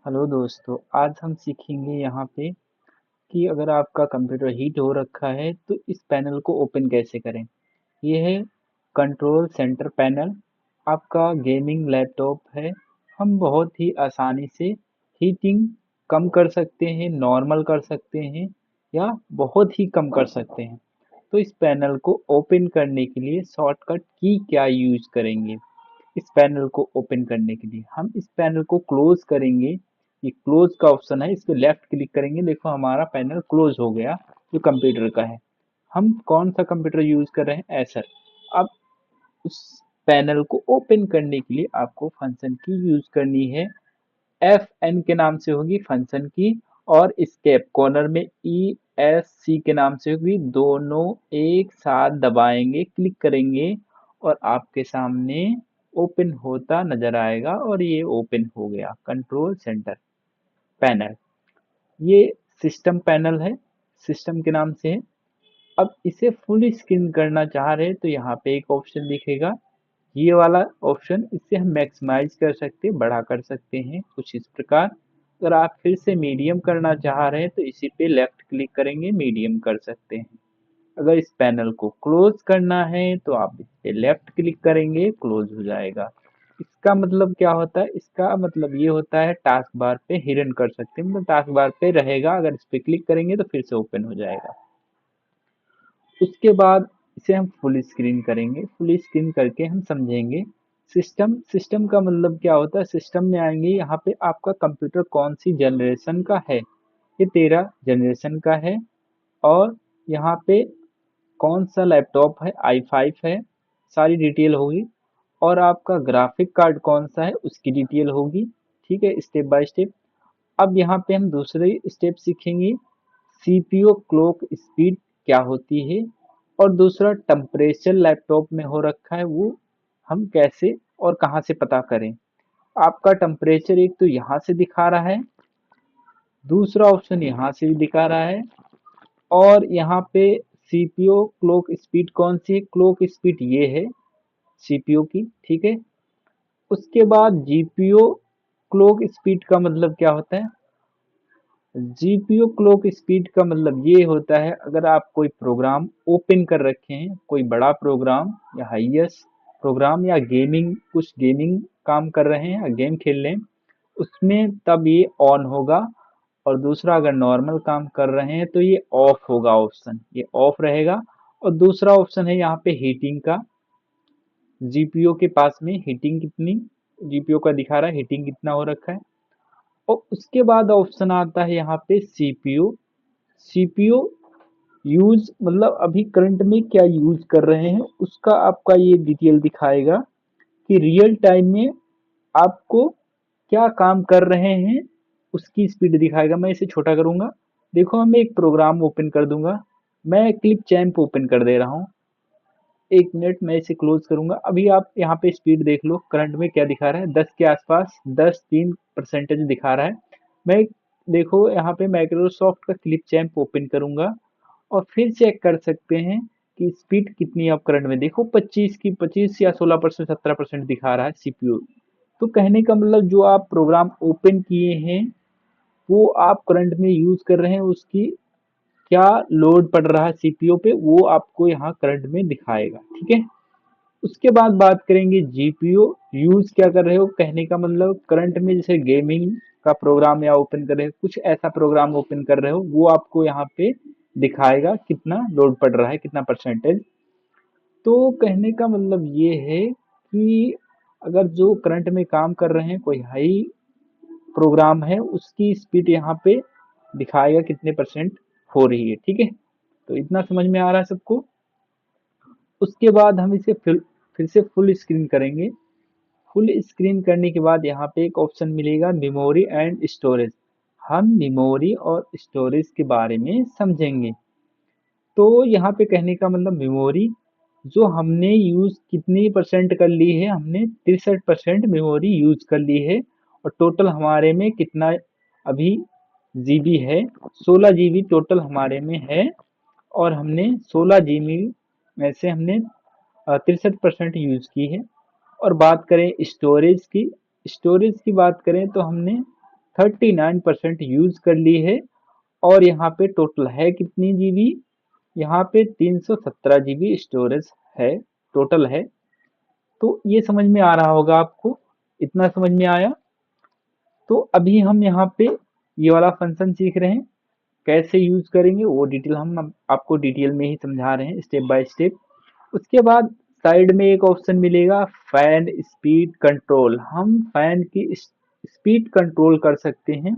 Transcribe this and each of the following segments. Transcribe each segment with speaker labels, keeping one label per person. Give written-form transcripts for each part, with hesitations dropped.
Speaker 1: Hello दोस्तों, आज हम सीखेंगे यहाँ पे कि अगर आपका कंप्यूटर हीट हो रखा है तो इस पैनल को ओपन कैसे करें। ये है कंट्रोल सेंटर पैनल। आपका गेमिंग लैपटॉप है। हम बहुत ही आसानी से हीटिंग कम कर सकते हैं, नॉर्मल कर सकते हैं या बहुत ही कम कर सकते हैं। तो इस पैनल को ओपन करने के लिए शॉर्टकट की क्या यूज करेंगे। इस पैनल को ओपन करने के लिए हम इस पैनल को क्लोज करेंगे। ये क्लोज का ऑप्शन है, इस पर लेफ्ट क्लिक करेंगे। देखो हमारा पैनल क्लोज हो गया जो कंप्यूटर का है। हम कौन सा कंप्यूटर यूज कर रहे हैं, एसर। अब उस पैनल को ओपन करने के लिए आपको फंक्शन की यूज करनी है। एफ एन के नाम से होगी फंक्शन की, और स्केप कॉर्नर में ई एस सी के नाम से होगी। दोनों एक साथ दबाएंगे, क्लिक करेंगे और आपके सामने ओपन होता नजर आएगा। और ये ओपन हो गया कंट्रोल सेंटर पैनल। ये सिस्टम पैनल है, सिस्टम के नाम से है। अब इसे फुल स्क्रीन करना चाह रहे हैं तो यहाँ पे एक ऑप्शन दिखेगा, ये वाला ऑप्शन। इससे हम मैक्सिमाइज कर सकते हैं, बड़ा कर सकते हैं कुछ इस प्रकार। अगर आप फिर से मीडियम करना चाह रहे हैं तो इसी पे लेफ्ट क्लिक करेंगे, मीडियम कर सकते हैं। अगर इस पैनल को क्लोज करना है तो आप इस पे लेफ्ट क्लिक करेंगे, क्लोज हो जाएगा। इसका मतलब क्या होता है, इसका मतलब ये होता है टास्क बार पे हिडन कर सकते हैं, मतलब टास्क बार पे रहेगा। अगर इस पे क्लिक करेंगे तो फिर से ओपन हो जाएगा। उसके बाद इसे हम फुल स्क्रीन करेंगे। फुल स्क्रीन करके हम समझेंगे सिस्टम। सिस्टम का मतलब क्या होता है, सिस्टम में आएंगे यहाँ पे आपका कंप्यूटर कौन सी जनरेशन का है। ये 13 जनरेशन का है। और यहाँ पे कौन सा लैपटॉप है, i5 है, सारी डिटेल होगी। और आपका ग्राफिक कार्ड कौन सा है उसकी डिटेल होगी। ठीक है, स्टेप बाय स्टेप। अब यहाँ पे हम दूसरे स्टेप सीखेंगे, सीपीयू क्लॉक स्पीड क्या होती है। और दूसरा टेम्परेचर लैपटॉप में हो रखा है, वो हम कैसे और कहाँ से पता करें। आपका टेम्परेचर एक तो यहाँ से दिखा रहा है, दूसरा ऑप्शन यहाँ से भी दिखा रहा है। और यहाँ पे सीपीयू क्लॉक स्पीड कौन सी है, क्लॉक स्पीड ये है सीपीयू की। ठीक है। उसके बाद जीपीयू क्लॉक स्पीड का मतलब क्या होता है, जीपीयू क्लॉक स्पीड का मतलब ये होता है अगर आप कोई प्रोग्राम ओपन कर रखे हैं, कोई बड़ा प्रोग्राम या हाईएस्ट प्रोग्राम या गेमिंग, कुछ गेमिंग काम कर रहे हैं या गेम खेल रहे हैं, उसमें तब ये ऑन होगा। और दूसरा अगर नॉर्मल काम कर रहे हैं तो ये ऑफ होगा, ऑप्शन ये ऑफ रहेगा। और दूसरा ऑप्शन है यहाँ पे हीटिंग का, जीपीयू के पास में हीटिंग कितनी, जीपीयू का दिखा रहा है हीटिंग कितना हो रखा है। और उसके बाद ऑप्शन आता है यहाँ पे सीपीयू। सीपीयू यूज मतलब अभी करंट में क्या यूज कर रहे हैं उसका आपका ये डिटेल दिखाएगा कि रियल टाइम में आपको क्या काम कर रहे हैं, उसकी स्पीड दिखाएगा। मैं इसे छोटा करूंगा। देखो मैं एक प्रोग्राम ओपन कर दूंगा। मैं क्लिप चैम्प ओपन कर दे रहा हूँ। 1 मिनट मैं इसे क्लोज करूंगा। अभी आप यहाँ पे स्पीड देख लो, करंट में क्या दिखा रहा है, 10 के आसपास, 10 3% दिखा रहा है। मैं देखो यहाँ पे माइक्रोसॉफ्ट का क्लिप चैम्प ओपन करूंगा और फिर चेक कर सकते हैं कि स्पीड कितनी है। अब करंट में देखो 25 या 16%, 17% दिखा रहा है सीपीयू। तो कहने का मतलब जो आप प्रोग्राम ओपन किए हैं वो आप करंट में यूज कर रहे हैं, उसकी क्या लोड पड़ रहा है सीपीयू पे वो आपको यहाँ करंट में दिखाएगा। ठीक है। उसके बाद बात करेंगे जीपीयू यूज क्या कर रहे हो, कहने का मतलब करंट में जैसे गेमिंग का प्रोग्राम या ओपन कर रहे हो, कुछ ऐसा प्रोग्राम ओपन कर रहे हो, वो आपको यहाँ पे दिखाएगा कितना लोड पड़ रहा है, कितना परसेंटेज। तो कहने का मतलब ये है कि अगर जो करंट में काम कर रहे हैं, कोई हाई प्रोग्राम है, उसकी स्पीड यहाँ पे दिखाएगा कितने परसेंट हो रही है। ठीक है। तो इतना समझ में आ रहा है सबको। उसके बाद हम इसे फिर से फुल स्क्रीन करेंगे। फुल स्क्रीन करने के बाद यहाँ पे एक ऑप्शन मिलेगा मेमोरी एंड स्टोरेज। हम मेमोरी और स्टोरेज के बारे में समझेंगे। तो यहाँ पे कहने का मतलब मेमोरी जो हमने यूज कितनी परसेंट कर ली है, हमने 63% मेमोरी यूज कर ली है। और टोटल हमारे में कितना अभी जीबी है, 16 जीबी टोटल हमारे में है। और हमने 16 जीबी में से हमने 63% यूज की है। और बात करें स्टोरेज की, स्टोरेज की बात करें तो हमने 39% यूज कर ली है। और यहाँ पे टोटल है कितनी जीबी, यहाँ पे 317 जीबी स्टोरेज है, टोटल है। तो ये समझ में आ रहा होगा आपको, इतना समझ में आया। तो अभी हम यहाँ पे ये वाला फंक्शन सीख रहे हैं, कैसे यूज करेंगे वो डिटेल हम आपको डिटेल में ही समझा रहे हैं, स्टेप बाय स्टेप। उसके बाद साइड में एक ऑप्शन मिलेगा फैन स्पीड कंट्रोल, हम फैन की स्पीड कंट्रोल कर सकते हैं,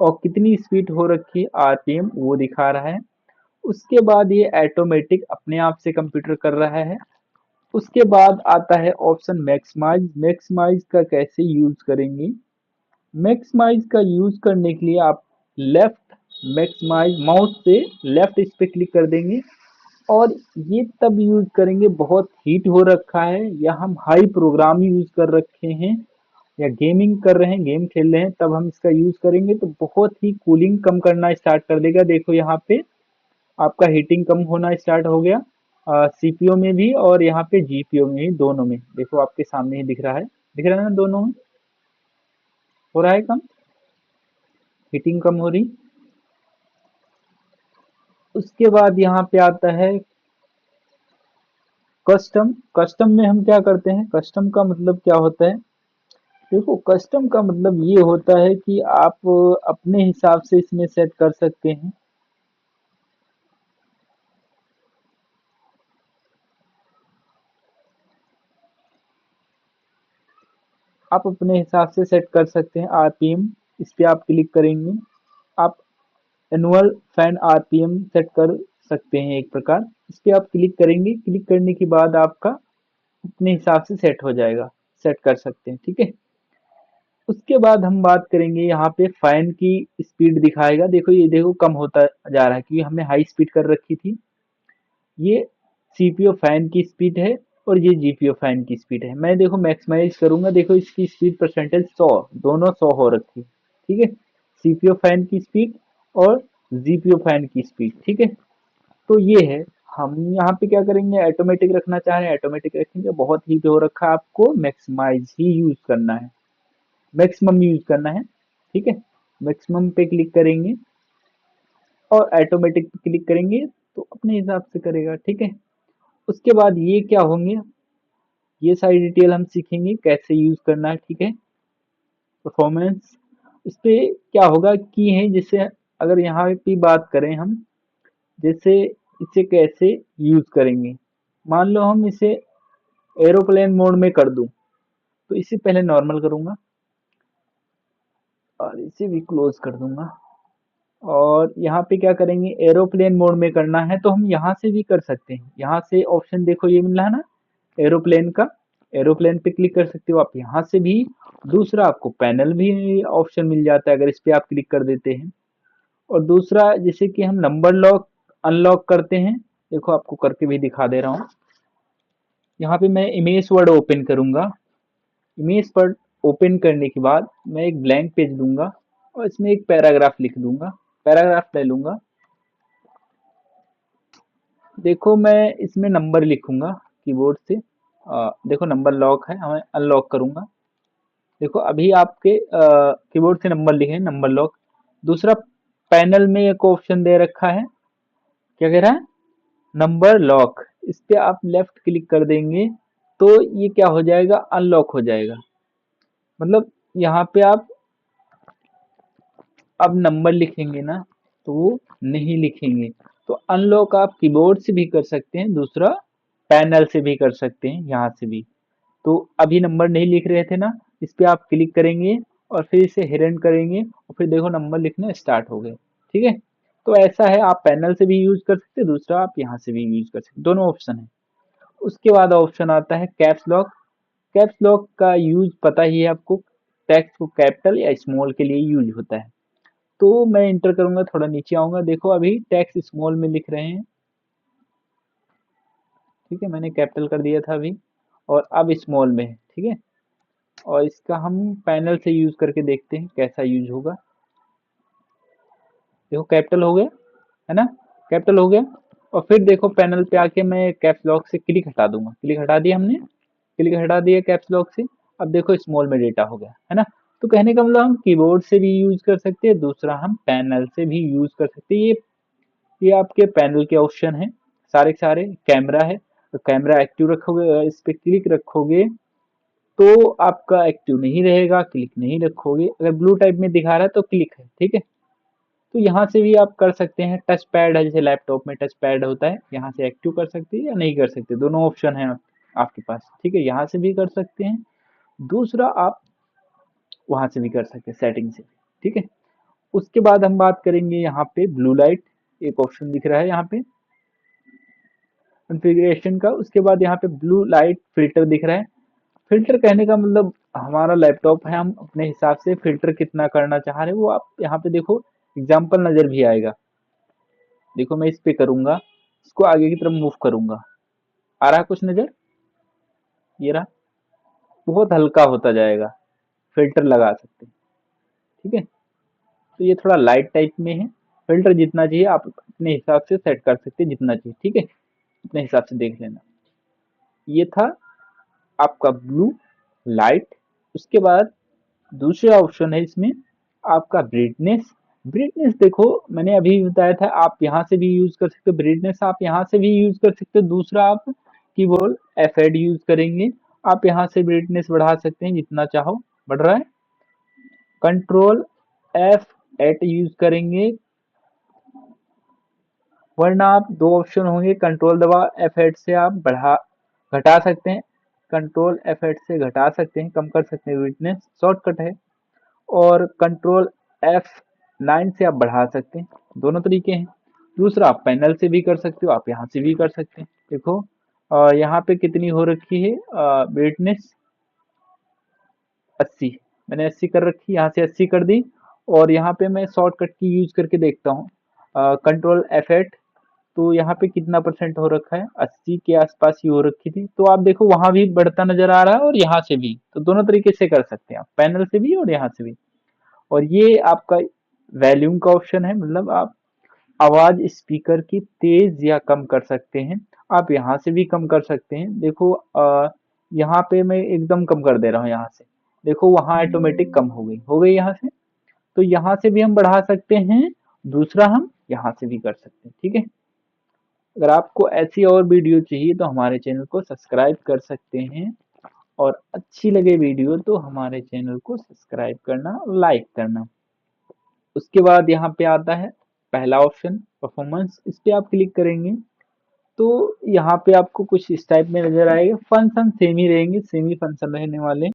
Speaker 1: और कितनी स्पीड हो रखी है आरपीएम वो दिखा रहा है। उसके बाद ये ऑटोमेटिक अपने आप से कंप्यूटर कर रहा है। उसके बाद आता है ऑप्शन मैक्सिमाइज, मैक्सिमाइज का कैसे यूज करेंगे। मैक्सिमाइज का यूज करने के लिए आप लेफ्ट मैक्सिमाइज माउस से लेफ्ट इस पे क्लिक कर देंगे, और ये तब यूज करेंगे बहुत हीट हो रखा है या हम हाई प्रोग्राम यूज कर रखे हैं या गेमिंग कर रहे हैं, गेम खेल रहे हैं, तब हम इसका यूज करेंगे तो बहुत ही कूलिंग कम करना स्टार्ट कर देगा। देखो यहाँ पे आपका हीटिंग कम होना स्टार्ट हो गया, सीपीयू में भी और यहाँ पे जीपीयू में भी, दोनों में। देखो आपके सामने ही दिख रहा है, दिख रहा है ना, दोनों में हो रहा है कम, हीटिंग कम हो रही। उसके बाद यहाँ पे आता है कस्टम, कस्टम में हम क्या करते हैं, कस्टम का मतलब क्या होता है। देखो कस्टम का मतलब ये होता है कि आप अपने हिसाब से इसमें सेट कर सकते हैं। आप अपने हिसाब से सेट कर सकते हैं आरपीएम, इस पे आप क्लिक करेंगे, आप एनुअल फैन आरपीएम सेट कर सकते हैं एक प्रकार। इस पे आप क्लिक करेंगे, क्लिक करने के बाद आपका अपने हिसाब से सेट हो जाएगा, सेट कर सकते हैं, ठीक है। उसके बाद हम बात करेंगे यहाँ पे फैन की स्पीड दिखाएगा। देखो ये देखो कम होता जा रहा है क्योंकि हमने हाई स्पीड कर रखी थी। ये सीपीयू फैन की स्पीड है और ये जीपीयू फैन की स्पीड है। मैं देखो मैक्सिमाइज करूंगा, देखो इसकी स्पीड परसेंटेज 100, दोनों 100 हो रखी, ठीक है, सीपीयू फैन की स्पीड और जीपीयू फैन की स्पीड, ठीक है। तो ये है, हम यहाँ पे क्या करेंगे, ऑटोमेटिक रखना चाह रहे हैं ऑटोमेटिक रखेंगे, बहुत ही हो रखा है आपको मैक्सिमाइज ही यूज करना है, मैक्सिमम यूज करना है, ठीक है। मैक्सिमम पे क्लिक करेंगे और ऑटोमेटिक पे क्लिक करेंगे तो अपने हिसाब से करेगा, ठीक है। उसके बाद ये क्या होंगे, ये सारी डिटेल हम सीखेंगे कैसे यूज करना है, ठीक है। परफॉर्मेंस, इस पे क्या होगा की है, जैसे अगर यहाँ की बात करें हम, जैसे इसे कैसे यूज करेंगे। मान लो हम इसे एरोप्लेन मोड में कर दूं, तो इसे पहले नॉर्मल करूंगा और इसे भी क्लोज कर दूंगा। और यहाँ पे क्या करेंगे, एरोप्लेन मोड में करना है तो हम यहाँ से भी कर सकते हैं। यहाँ से ऑप्शन देखो ये मिल रहा है ना एरोप्लेन का, एरोप्लेन पे क्लिक कर सकते हो आप यहाँ से भी। दूसरा आपको पैनल भी ऑप्शन मिल जाता है अगर इस पे आप क्लिक कर देते हैं। और दूसरा जैसे कि हम नंबर लॉक अनलॉक करते हैं, देखो आपको करके भी दिखा दे रहा हूँ। यहाँ पे मैं इमेज वर्ड ओपन करूंगा, इमेज वर्ड ओपन करने के बाद मैं एक ब्लैंक पेज लूंगा और इसमें एक पैराग्राफ लिख दूंगा, पैराग्राफ ले लूंगा। देखो मैं इसमें नंबर लिखूंगा कीबोर्ड से, देखो नंबर लॉक है, हमें अनलॉक करूंगा। देखो अभी आपके कीबोर्ड से नंबर लिखे, नंबर लॉक। दूसरा पैनल में एक ऑप्शन दे रखा है, क्या कह रहा है, नंबर लॉक। इस पे आप लेफ्ट क्लिक कर देंगे तो ये क्या हो जाएगा, अनलॉक हो जाएगा। मतलब यहाँ पे आप अब नंबर लिखेंगे ना तो वो नहीं लिखेंगे। तो अनलॉक आप कीबोर्ड से भी कर सकते हैं, दूसरा पैनल से भी कर सकते हैं, यहाँ से भी। तो अभी नंबर नहीं लिख रहे थे ना, इस पे आप क्लिक करेंगे और फिर इसे हिरन करेंगे और फिर देखो नंबर लिखना स्टार्ट हो गए, ठीक है। तो ऐसा है, आप पैनल से भी यूज कर सकते हैं, दूसरा आप यहाँ से भी यूज कर सकते हैं, दोनों ऑप्शन है। उसके बाद ऑप्शन आता है कैप्स लॉक। कैप्स लॉक का यूज पता ही है आपको, टेक्स्ट को कैपिटल या स्मॉल के लिए यूज होता है। तो मैं इंटर करूंगा, थोड़ा नीचे आऊंगा, देखो अभी टेक्स्ट स्मॉल में लिख रहे हैं, ठीक है, मैंने कैपिटल कर दिया था अभी, और अब स्मॉल में है, ठीक है। और इसका हम पैनल से यूज करके देखते हैं कैसा यूज होगा। देखो कैपिटल हो गया है ना, कैपिटल हो गया। और फिर देखो पैनल पे आके मैं कैप्स लॉक से क्लिक हटा दूंगा, क्लिक हटा दिया हमने, क्लिक हटा दिया कैप्स लॉक से। अब देखो स्मॉल में डेटा हो गया है ना। तो कहने का मतलब हम कीबोर्ड से भी यूज कर सकते हैं, दूसरा हम पैनल से भी यूज कर सकते हैं। ये आपके पैनल के ऑप्शन है सारे के सारे। कैमरा है, तो कैमरा एक्टिव रखोगे, इस पे क्लिक रखोगे तो आपका एक्टिव नहीं रहेगा, क्लिक नहीं रखोगे। अगर ब्लू टाइप में दिखा रहा है तो क्लिक है, ठीक है। तो यहाँ से भी आप कर सकते हैं। टच पैड है, जैसे लैपटॉप में टच पैड होता है, यहाँ से एक्टिव कर सकते हैं या नहीं कर सकते, दोनों ऑप्शन है आपके पास, ठीक है। यहाँ से भी कर सकते हैं, दूसरा आप वहां से भी कर सकते हैं सेटिंग से, ठीक है। उसके बाद हम बात करेंगे यहाँ पे ब्लू लाइट, एक ऑप्शन दिख रहा है यहाँ पे कॉन्फ़िगरेशन का। उसके बाद यहाँ पे ब्लू लाइट फिल्टर दिख रहा है। फिल्टर कहने का मतलब हमारा लैपटॉप है, हम अपने हिसाब से फिल्टर कितना करना चाह रहे हैं वो आप यहाँ पे देखो, एग्जाम्पल नजर भी आएगा। देखो मैं इस पे करूंगा, इसको आगे की तरफ मूव करूंगा, आ रहा है कुछ नजर, ये रहा, बहुत हल्का होता जाएगा, फिल्टर लगा सकते हैं, ठीक है। तो ये थोड़ा लाइट टाइप में है। फिल्टर जितना चाहिए आप अपने हिसाब से सेट कर सकते हैं, जितना चाहिए, ठीक है, अपने हिसाब से देख लेना। ये था आपका ब्लू लाइट। उसके बाद दूसरा ऑप्शन है इसमें आपका ब्राइटनेस। ब्राइटनेस देखो मैंने अभी बताया था, आप यहाँ से भी यूज कर सकते हो, ब्राइटनेस आप यहाँ से भी यूज कर सकते हो। दूसरा आप कीबोर्ड F8 यूज करेंगे, आप यहाँ से ब्राइटनेस बढ़ा सकते हैं जितना चाहो, बढ़ रहा है। कंट्रोल F8 यूज करेंगे, वरना आप दो ऑप्शन होंगे, कंट्रोल दबा F8 से आप बढ़ा घटा सकते हैं, कंट्रोल F8 से घटा सकते हैं, कम कर सकते हैं, ब्राइटनेस शॉर्टकट है। और कंट्रोल F9 से आप बढ़ा सकते हैं, दोनों तरीके हैं। दूसरा आप पैनल से भी कर सकते हो, आप यहाँ से भी कर सकते हैं। देखो यहाँ पे कितनी हो रखी है ब्राइटनेस, 80, मैंने 80 कर रखी, यहाँ से 80 कर दी। और यहाँ पे मैं शॉर्टकट की यूज करके देखता हूँ, कंट्रोल F8, तो यहाँ पे कितना परसेंट हो रखा है, 80 के आसपास ही हो रखी थी। तो आप देखो वहां भी बढ़ता नजर आ रहा है और यहाँ से भी, तो दोनों तरीके से कर सकते हैं आप, पैनल से भी और यहाँ से भी। और ये आपका वॉल्यूम का ऑप्शन है, मतलब आप आवाज स्पीकर की तेज या कम कर सकते हैं, आप यहाँ से भी कम कर सकते हैं। देखो यहाँ पे मैं एकदम कम कर दे रहा हूँ, यहाँ से देखो वहाँ ऑटोमेटिक कम हो गई यहाँ से। तो यहाँ से भी हम बढ़ा सकते हैं, दूसरा हम यहाँ से भी कर सकते हैं, ठीक है। अगर आपको ऐसी और वीडियो चाहिए तो हमारे चैनल को सब्सक्राइब कर सकते हैं, और अच्छी लगे वीडियो तो हमारे चैनल को सब्सक्राइब करना, लाइक करना। उसके बाद यहाँ पे आता है पहला ऑप्शन परफॉर्मेंस, इस पे आप क्लिक करेंगे तो यहाँ पे आपको कुछ इस टाइप में नजर आएगा। फंक्शन सेम ही रहेंगे, सेम ही फंक्शन रहने वाले।